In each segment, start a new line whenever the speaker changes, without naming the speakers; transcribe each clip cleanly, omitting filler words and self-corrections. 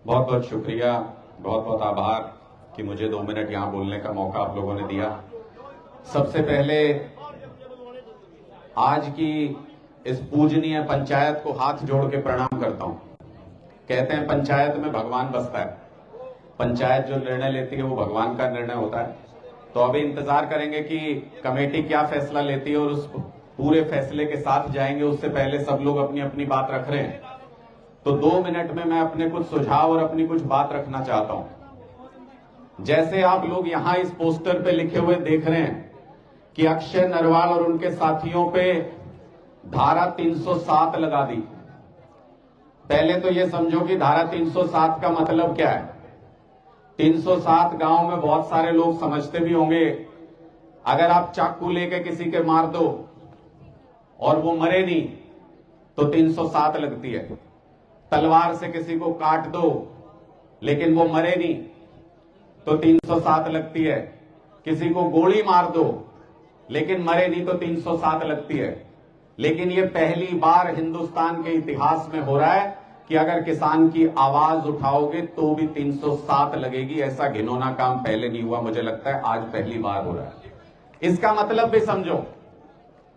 बहुत बहुत शुक्रिया, बहुत बहुत आभार कि मुझे 2 मिनट यहां बोलने का मौका आप लोगों ने दिया। सबसे पहले आज की इस पूजनीय पंचायत को हाथ जोड़ के प्रणाम करता हूं। कहते हैं पंचायत में भगवान बसता है, पंचायत जो निर्णय लेती है वो भगवान का निर्णय होता है। तो अभी इंतजार करेंगे कि कमेटी क्या फैसला लेती है और उस पूरे फैसले के साथ जाएंगे। उससे पहले सब लोग अपनी अपनी बात रख रहे हैं, तो 2 मिनट में मैं अपने कुछ सुझाव और अपनी कुछ बात रखना चाहता हूं। जैसे आप लोग यहां इस पोस्टर पे लिखे हुए देख रहे हैं कि अक्षय नरवाल और उनके साथियों पे धारा 307 लगा दी। पहले तो ये समझो कि धारा 307 का मतलब क्या है। 307 गांव में बहुत सारे लोग समझते भी होंगे। अगर आप चाकू लेके किसी के मार दो और वो मरे नहीं तो 307 लगती है। तलवार से किसी को काट दो लेकिन वो मरे नहीं तो 307 लगती है। किसी को गोली मार दो लेकिन मरे नहीं तो 307 लगती है। लेकिन ये पहली बार हिंदुस्तान के इतिहास में हो रहा है कि अगर किसान की आवाज उठाओगे तो भी 307 लगेगी। ऐसा घिनौना काम पहले नहीं हुआ, मुझे लगता है आज पहली बार हो रहा है। इसका मतलब भी समझो,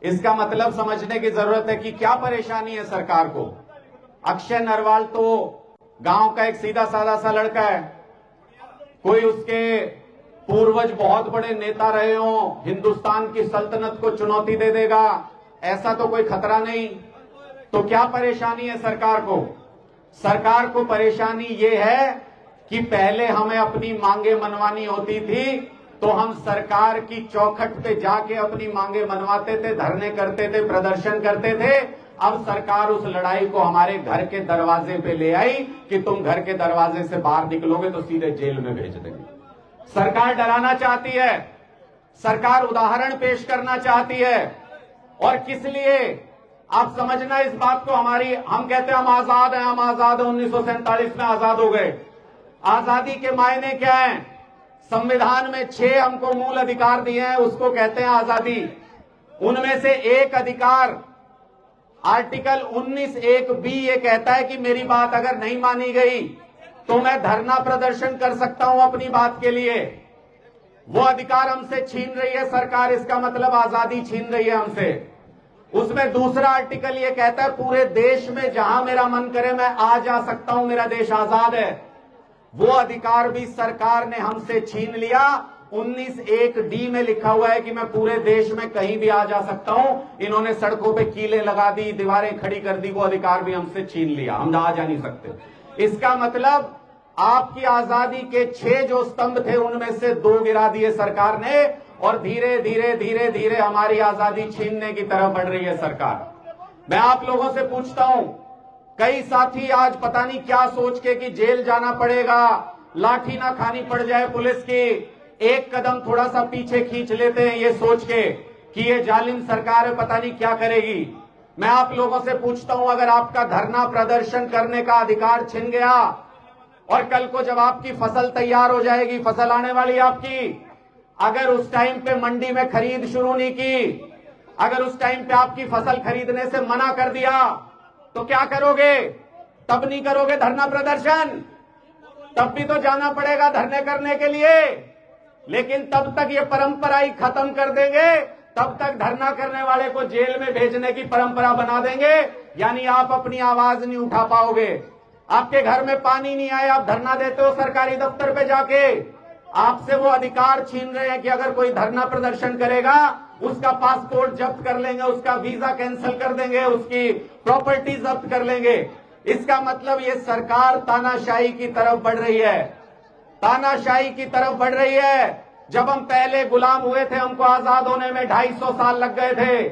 इसका मतलब समझने की जरूरत है कि क्या परेशानी है सरकार को। अक्षय नरवाल तो गांव का एक सीधा साधा सा लड़का है, कोई उसके पूर्वज बहुत बड़े नेता रहे हो, हिंदुस्तान की सल्तनत को चुनौती दे देगा, ऐसा तो कोई खतरा नहीं। तो क्या परेशानी है सरकार को? सरकार को परेशानी ये है कि पहले हमें अपनी मांगे मनवानी होती थी तो हम सरकार की चौखट पे जाके अपनी मांगे मनवाते थे, धरने करते थे, प्रदर्शन करते थे। अब सरकार उस लड़ाई को हमारे घर के दरवाजे पे ले आई कि तुम घर के दरवाजे से बाहर निकलोगे तो सीधे जेल में भेज देंगे। सरकार डराना चाहती है, सरकार उदाहरण पेश करना चाहती है। और किस लिए आप समझना इस बात को। हम कहते हैं हम आजाद हैं, हम आजाद हैं, 1947 में आजाद हो गए। आजादी के मायने क्या है? संविधान में 6 हमको मूल अधिकार दिए हैं, उसको कहते हैं आजादी। उनमें से एक अधिकार आर्टिकल 19(1)(b) ये कहता है कि मेरी बात अगर नहीं मानी गई तो मैं धरना प्रदर्शन कर सकता हूं अपनी बात के लिए। वो अधिकार हमसे छीन रही है सरकार, इसका मतलब आजादी छीन रही है हमसे। उसमें दूसरा आर्टिकल ये कहता है पूरे देश में जहां मेरा मन करे मैं आ जा सकता हूं, मेरा देश आजाद है। वो अधिकार भी सरकार ने हमसे छीन लिया। 19(1)(d) में लिखा हुआ है कि मैं पूरे देश में कहीं भी आ जा सकता हूं। इन्होंने सड़कों पे कीले लगा दी, दीवारें खड़ी कर दी, वो अधिकार भी हमसे छीन लिया, हम आ जा नहीं सकते। इसका मतलब आपकी आजादी के 6 जो स्तंभ थे उनमें से 2 गिरा दिए सरकार ने और धीरे धीरे धीरे धीरे हमारी आजादी छीनने की तरफ बढ़ रही है सरकार। मैं आप लोगों से पूछता हूं, कई साथी आज पता नहीं क्या सोच के कि जेल जाना पड़ेगा, लाठी ना खानी पड़ जाए पुलिस की, एक कदम थोड़ा सा पीछे खींच लेते हैं ये सोच के कि ये जालिम सरकार है पता नहीं क्या करेगी। मैं आप लोगों से पूछता हूं, अगर आपका धरना प्रदर्शन करने का अधिकार छिन गया और कल को जब आपकी फसल तैयार हो जाएगी, फसल आने वाली आपकी, अगर उस टाइम पे मंडी में खरीद शुरू नहीं की, अगर उस टाइम पे आपकी फसल खरीदने से मना कर दिया तो क्या करोगे? तब नहीं करोगे धरना प्रदर्शन, तब भी तो जाना पड़ेगा धरने करने के लिए। लेकिन तब तक ये परंपरा ही खत्म कर देंगे, तब तक धरना करने वाले को जेल में भेजने की परंपरा बना देंगे। यानी आप अपनी आवाज नहीं उठा पाओगे। आपके घर में पानी नहीं आए, आप धरना देते हो सरकारी दफ्तर पे जाके, आपसे वो अधिकार छीन रहे हैं कि अगर कोई धरना प्रदर्शन करेगा उसका पासपोर्ट जब्त कर लेंगे, उसका वीजा कैंसिल कर देंगे, उसकी प्रॉपर्टी जब्त कर लेंगे। इसका मतलब ये सरकार तानाशाही की तरफ बढ़ रही है, तानाशाही की तरफ बढ़ रही है। जब हम पहले गुलाम हुए थे हमको आजाद होने में 250 साल लग गए थे,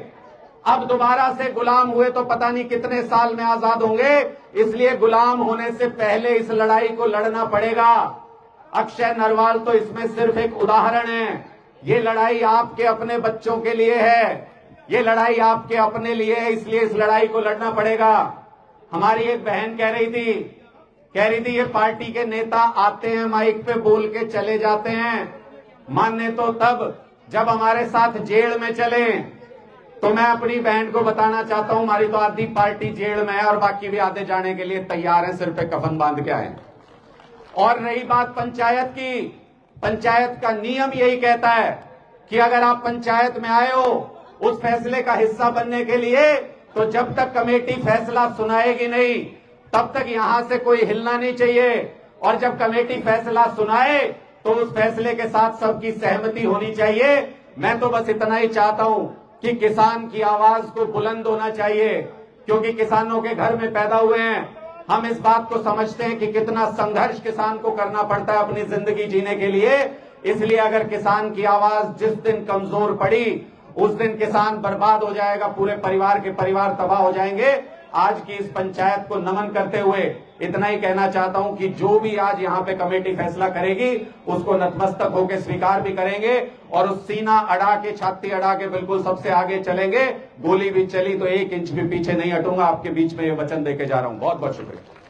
अब दोबारा से गुलाम हुए तो पता नहीं कितने साल में आजाद होंगे। इसलिए गुलाम होने से पहले इस लड़ाई को लड़ना पड़ेगा। अक्षय नरवाल तो इसमें सिर्फ एक उदाहरण है। ये लड़ाई आपके अपने बच्चों के लिए है, ये लड़ाई आपके अपने लिए है, इसलिए इस लड़ाई को लड़ना पड़ेगा। हमारी एक बहन कह रही थी ये पार्टी के नेता आते हैं माइक पे बोल के चले जाते हैं, माने तो तब जब हमारे साथ जेल में चले। तो मैं अपनी बहन को बताना चाहता हूं, हमारी तो आधी पार्टी जेल में है और बाकी भी आधे जाने के लिए तैयार है, सिर पे कफन बांध के आए। और रही बात पंचायत की, पंचायत का नियम यही कहता है कि अगर आप पंचायत में आए हो उस फैसले का हिस्सा बनने के लिए, तो जब तक कमेटी फैसला सुनाएगी नहीं तब तक यहां से कोई हिलना नहीं चाहिए। और जब कमेटी फैसला सुनाए तो उस फैसले के साथ सबकी सहमति होनी चाहिए। मैं तो बस इतना ही चाहता हूं कि किसान की आवाज को बुलंद होना चाहिए, क्योंकि किसानों के घर में पैदा हुए हैं। हम इस बात को समझते हैं कि कितना संघर्ष किसान को करना पड़ता है अपनी जिंदगी जीने के लिए। इसलिए अगर किसान की आवाज जिस दिन कमजोर पड़ी उस दिन किसान बर्बाद हो जाएगा, पूरे परिवार के परिवार तबाह हो जाएंगे। आज की इस पंचायत को नमन करते हुए इतना ही कहना चाहता हूं कि जो भी आज यहां पे कमेटी फैसला करेगी उसको नतमस्तक होकर स्वीकार भी करेंगे और उस सीना अड़ा के, छाती अड़ा के बिल्कुल सबसे आगे चलेंगे। गोली भी चली तो 1 इंच भी पीछे नहीं हटूंगा। आपके बीच में ये वचन देके जा रहा हूं। बहुत बहुत शुक्रिया।